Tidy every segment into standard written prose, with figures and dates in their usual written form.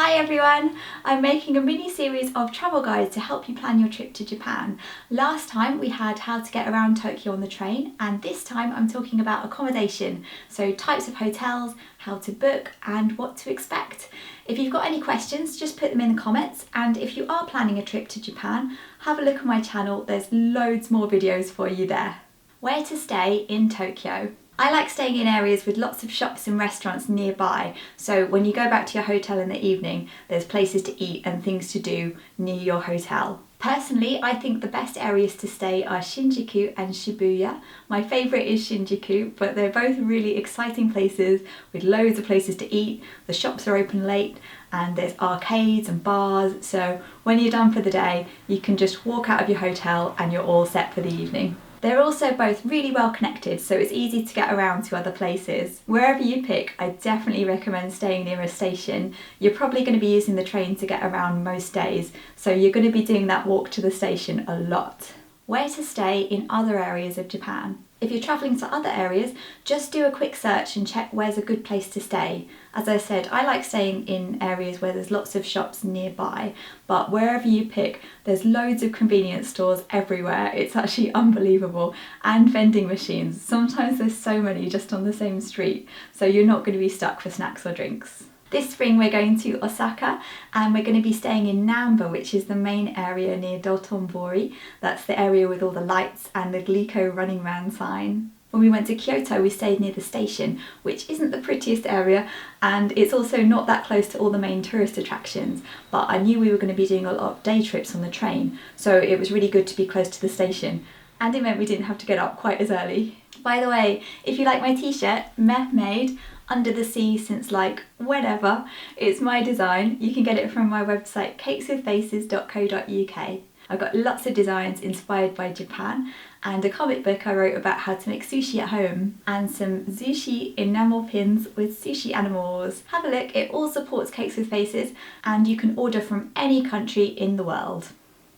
Hi everyone! I'm making a mini series of travel guides to help you plan your trip to Japan. Last time we had how to get around Tokyo on the train, and this time I'm talking about accommodation, so types of hotels, how to book and what to expect. If you've got any questions, just put them in the comments, and if you are planning a trip to Japan, have a look at my channel, there's loads more videos for you there. Where to stay in Tokyo. I like staying in areas with lots of shops and restaurants nearby, so when you go back to your hotel in the evening, there's places to eat and things to do near your hotel. Personally, I think the best areas to stay are Shinjuku and Shibuya. My favourite is Shinjuku, but they're both really exciting places with loads of places to eat. The shops are open late and there's arcades and bars, so when you're done for the day, you can just walk out of your hotel and you're all set for the evening. They're also both really well connected, so it's easy to get around to other places. Wherever you pick, I definitely recommend staying near a station. You're probably going to be using the train to get around most days, so you're going to be doing that walk to the station a lot. Where to stay in other areas of Japan. If you're travelling to other areas, just do a quick search and check where's a good place to stay. As I said, I like staying in areas where there's lots of shops nearby, but wherever you pick, there's loads of convenience stores everywhere. It's actually unbelievable. And vending machines. Sometimes there's so many just on the same street, so you're not going to be stuck for snacks or drinks. This spring we're going to Osaka and we're going to be staying in Namba, which is the main area near Dotonbori. That's the area with all the lights and the Glico Running Man sign. When we went to Kyoto, we stayed near the station, which isn't the prettiest area, and it's also not that close to all the main tourist attractions, but I knew we were going to be doing a lot of day trips on the train, so it was really good to be close to the station, and it meant we didn't have to get up quite as early. By the way, if you like my t-shirt, Meh made, Under the Sea since like whenever, it's my design. You can get it from my website cakeswithfaces.co.uk. I've got lots of designs inspired by Japan and a comic book I wrote about how to make sushi at home and some sushi enamel pins with sushi animals. Have a look, it all supports Cakes with Faces and you can order from any country in the world.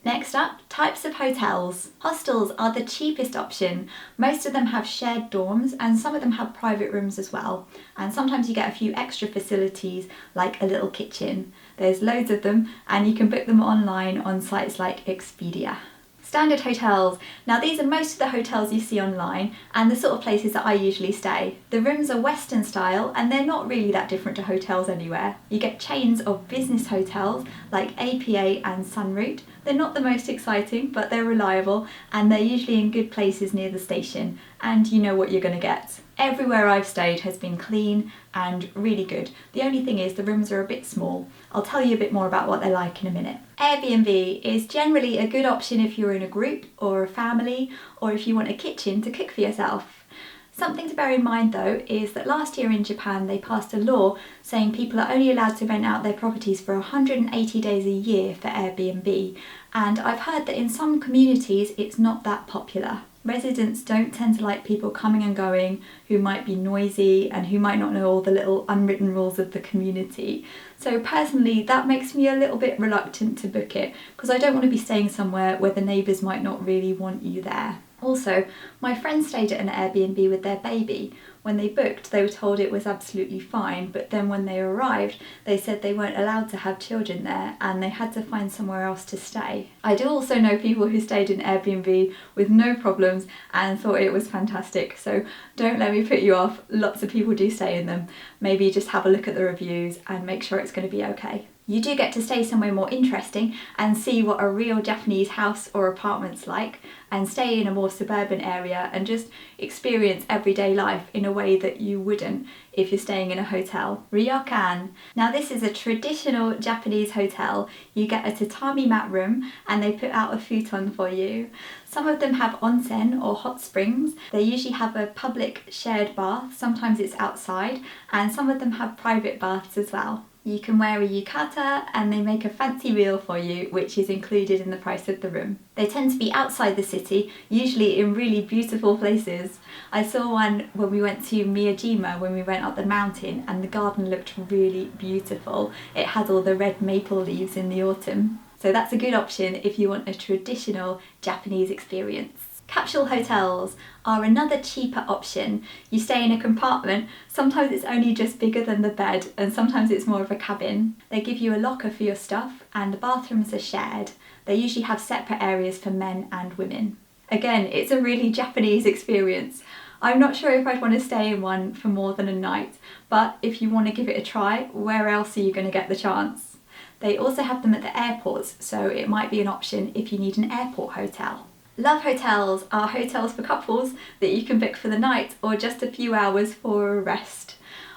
Next up, types of hotels. Hostels are the cheapest option. Most of them have shared dorms and some of them have private rooms as well. And sometimes you get a few extra facilities like a little kitchen. There's loads of them and you can book them online on sites like Expedia. Standard hotels. Now these are most of the hotels you see online and the sort of places that I usually stay. The rooms are Western style and they're not really that different to hotels anywhere. You get chains of business hotels like APA and Sunroute. They're not the most exciting, but they're reliable and they're usually in good places near the station and you know what you're going to get. Everywhere I've stayed has been clean and really good. The only thing is the rooms are a bit small. I'll tell you a bit more about what they're like in a minute. Airbnb is generally a good option if you're in a group or a family or if you want a kitchen to cook for yourself. Something to bear in mind though is that last year in Japan they passed a law saying people are only allowed to rent out their properties for 180 days a year for Airbnb, and I've heard that in some communities it's not that popular. Residents don't tend to like people coming and going who might be noisy and who might not know all the little unwritten rules of the community. So personally that makes me a little bit reluctant to book it because I don't want to be staying somewhere where the neighbours might not really want you there. Also, my friend stayed at an Airbnb with their baby. When they booked, they were told it was absolutely fine, but then when they arrived, they said they weren't allowed to have children there and they had to find somewhere else to stay. I do also know people who stayed in Airbnb with no problems and thought it was fantastic, so don't let me put you off. Lots of people do stay in them. Maybe just have a look at the reviews and make sure it's going to be okay. You do get to stay somewhere more interesting and see what a real Japanese house or apartment's like and stay in a more suburban area and just experience everyday life in a way that you wouldn't if you're staying in a hotel. Ryokan. Now this is a traditional Japanese hotel. You get a tatami mat room and they put out a futon for you. Some of them have onsen or hot springs. They usually have a public shared bath, sometimes it's outside, and some of them have private baths as well. You can wear a yukata and they make a fancy meal for you, which is included in the price of the room. They tend to be outside the city, usually in really beautiful places. I saw one when we went to Miyajima when we went up the mountain and the garden looked really beautiful. It had all the red maple leaves in the autumn. So that's a good option if you want a traditional Japanese experience. Capsule hotels are another cheaper option. You stay in a compartment, sometimes it's only just bigger than the bed and sometimes it's more of a cabin. They give you a locker for your stuff and the bathrooms are shared. They usually have separate areas for men and women. Again, it's a really Japanese experience. I'm not sure if I'd want to stay in one for more than a night, but if you want to give it a try, where else are you going to get the chance? They also have them at the airports, so it might be an option if you need an airport hotel. Love hotels are hotels for couples that you can book for the night or just a few hours for a rest.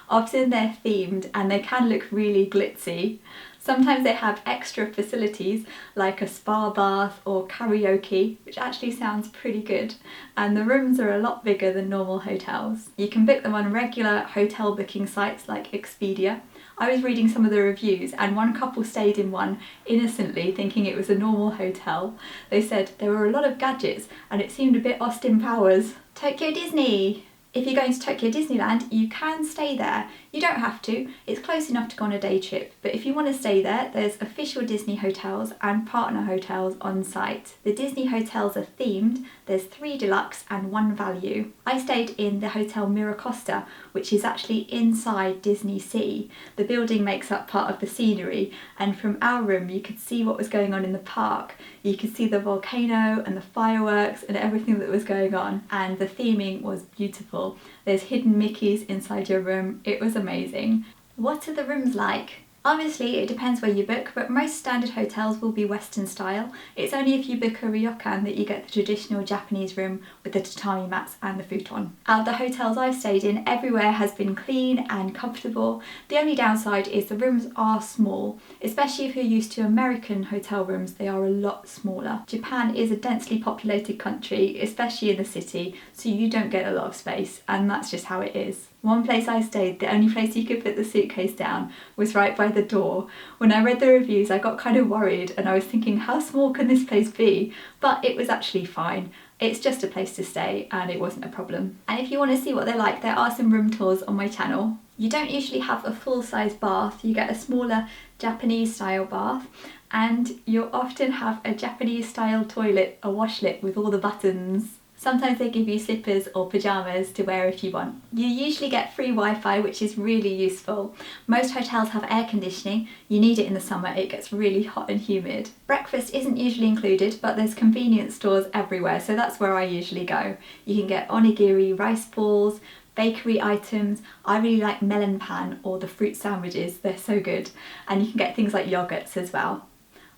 Often they're themed and they can look really glitzy. Sometimes they have extra facilities like a spa bath or karaoke, which actually sounds pretty good, and the rooms are a lot bigger than normal hotels. You can book them on regular hotel booking sites like Expedia. I was reading some of the reviews and one couple stayed in one innocently thinking it was a normal hotel. They said there were a lot of gadgets and it seemed a bit Austin Powers. Tokyo Disney! If you're going to Tokyo Disneyland, you can stay there. You don't have to, it's close enough to go on a day trip, but if you want to stay there, there's official Disney hotels and partner hotels on site. The Disney hotels are themed, there's 3 deluxe and 1 value. I stayed in the Hotel Miracosta, which is actually inside Disney Sea. The building makes up part of the scenery, and from our room you could see what was going on in the park. You could see the volcano and the fireworks and everything that was going on, and the theming was beautiful. There's hidden Mickeys inside your room. It was amazing. What are the rooms like? Obviously it depends where you book, but most standard hotels will be Western style. It's only if you book a Ryokan that you get the traditional Japanese room with the tatami mats and the futon. Out of the hotels I've stayed in, everywhere has been clean and comfortable. The only downside is the rooms are small, especially if you're used to American hotel rooms, they are a lot smaller. Japan is a densely populated country, especially in the city, so you don't get a lot of space, and that's just how it is. One place I stayed, the only place you could put the suitcase down was right by the door. When I read the reviews I got kind of worried and I was thinking how small can this place be? But it was actually fine. It's just a place to stay and it wasn't a problem. And if you want to see what they're like, there are some room tours on my channel. You don't usually have a full-size bath, you get a smaller Japanese style bath, and you'll often have a Japanese style toilet, a washlet with all the buttons. Sometimes they give you slippers or pyjamas to wear if you want. You usually get free Wi-Fi, which is really useful. Most hotels have air conditioning. You need it in the summer, it gets really hot and humid. Breakfast isn't usually included, but there's convenience stores everywhere, so that's where I usually go. You can get onigiri, rice balls, bakery items. I really like melon pan or the fruit sandwiches, they're so good. And you can get things like yogurts as well.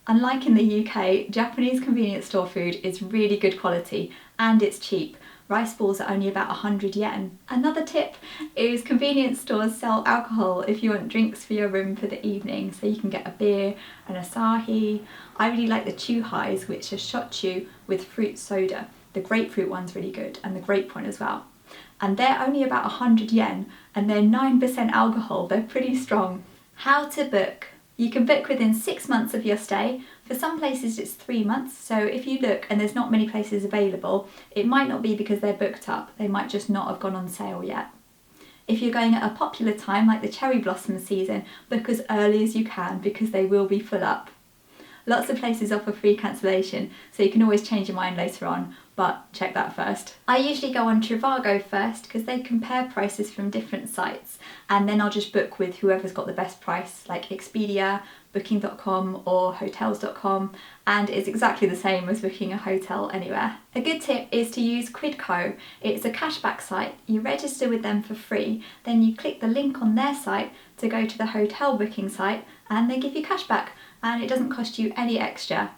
Unlike in the UK, Japanese convenience store food is really good quality and it's cheap. Rice balls are only about 100 yen. Another tip is convenience stores sell alcohol if you want drinks for your room for the evening. So you can get a beer, an asahi. I really like the chuhais, which are shochu with fruit soda. The grapefruit one's really good and the grape one as well. And they're only about 100 yen and they're 9% alcohol. They're pretty strong. How to book. You can book within 6 months of your stay. For some places it's 3 months, so if you look and there's not many places available, it might not be because they're booked up, they might just not have gone on sale yet. If you're going at a popular time like the cherry blossom season, book as early as you can because they will be full up. Lots of places offer free cancellation, so you can always change your mind later on, but check that first. I usually go on Trivago first because they compare prices from different sites, and then I'll just book with whoever's got the best price, like Expedia, Booking.com or Hotels.com, and it's exactly the same as booking a hotel anywhere. A good tip is to use Quidco. It's a cashback site. You register with them for free, then you click the link on their site to go to the hotel booking site and they give you cashback and it doesn't cost you any extra.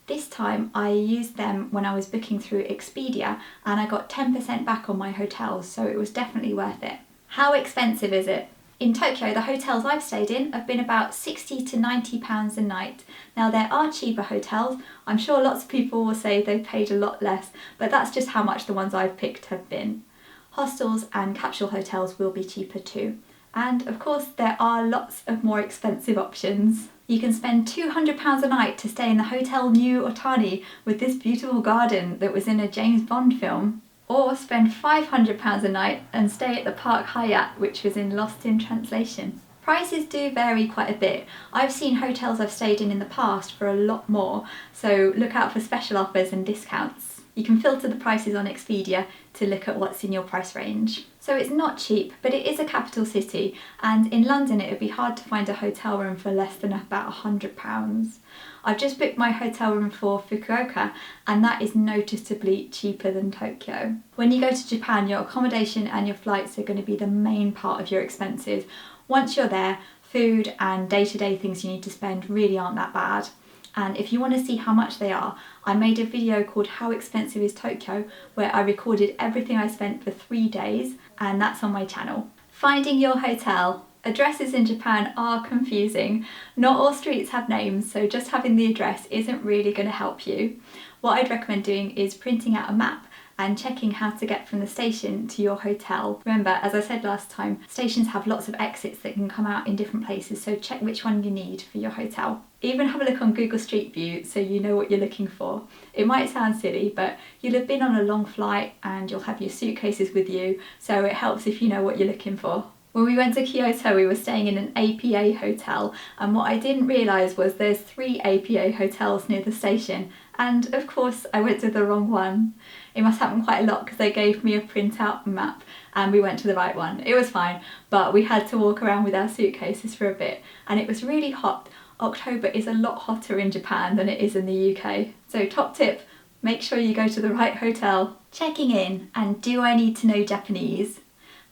This time I used them when I was booking through Expedia and I got 10% back on my hotels, so it was definitely worth it. How expensive is it? In Tokyo, the hotels I've stayed in have been about £60 to £90 a night. Now there are cheaper hotels. I'm sure lots of people will say they paid a lot less, but that's just how much the ones I've picked have been. Hostels and capsule hotels will be cheaper too. And of course there are lots of more expensive options. You can spend £200 a night to stay in the Hotel New Otani with this beautiful garden that was in a James Bond film. Or spend £500 a night and stay at the Park Hyatt, which was in Lost in Translation. Prices do vary quite a bit. I've seen hotels I've stayed in the past for a lot more, so look out for special offers and discounts. You can filter the prices on Expedia to look at what's in your price range. So it's not cheap, but it is a capital city, and in London it would be hard to find a hotel room for less than about £100. I've just booked my hotel room for Fukuoka, and that is noticeably cheaper than Tokyo. When you go to Japan, your accommodation and your flights are going to be the main part of your expenses. Once you're there, food and day-to-day things you need to spend really aren't that bad. And if you want to see how much they are, I made a video called How Expensive is Tokyo, where I recorded everything I spent for 3 days, and that's on my channel. Finding your hotel. Addresses in Japan are confusing. Not all streets have names, so just having the address isn't really going to help you. What I'd recommend doing is printing out a map and checking how to get from the station to your hotel. Remember, as I said last time, stations have lots of exits that can come out in different places, so check which one you need for your hotel. Even have a look on Google Street View so you know what you're looking for. It might sound silly, but you'll have been on a long flight and you'll have your suitcases with you, so it helps if you know what you're looking for. When we went to Kyoto, we were staying in an APA hotel, and what I didn't realise was there's 3 APA hotels near the station, and of course I went to the wrong one. It must happen quite a lot because they gave me a printout map and we went to the right one. It was fine, but we had to walk around with our suitcases for a bit, and it was really hot. October is a lot hotter in Japan than it is in the UK. So top tip, make sure you go to the right hotel. Checking in, and do I need to know Japanese?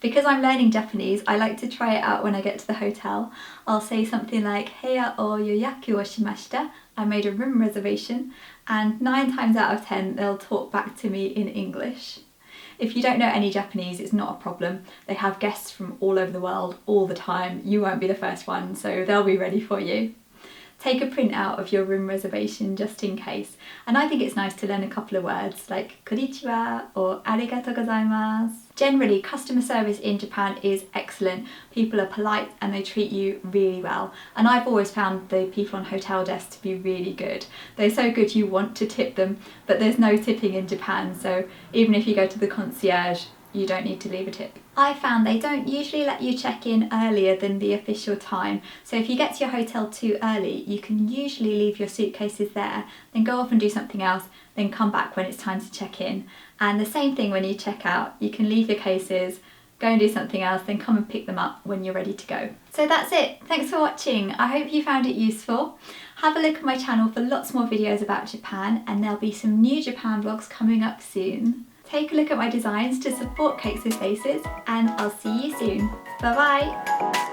Because I'm learning Japanese, I like to try it out when I get to the hotel. I'll say something like, Heya o yoyaku o shimashita, I made a room reservation, and 9 times out of 10 they'll talk back to me in English. If you don't know any Japanese, it's not a problem. They have guests from all over the world all the time. You won't be the first one, so they'll be ready for you. Take a print out of your room reservation just in case. And I think it's nice to learn a couple of words like konnichiwa or arigatou gozaimasu. Generally, customer service in Japan is excellent. People are polite and they treat you really well. And I've always found the people on hotel desks to be really good. They're so good you want to tip them, but there's no tipping in Japan, so even if you go to the concierge, you don't need to leave a tip. I found they don't usually let you check in earlier than the official time, so if you get to your hotel too early, you can usually leave your suitcases there, then go off and do something else, then come back when it's time to check in. And the same thing when you check out, you can leave your cases, go and do something else, then come and pick them up when you're ready to go. So that's it. Thanks for watching. I hope you found it useful. Have a look at my channel for lots more videos about Japan, and there'll be some new Japan vlogs coming up soon. Take a look at my designs to support Cakes with Faces, and I'll see you soon. Bye bye!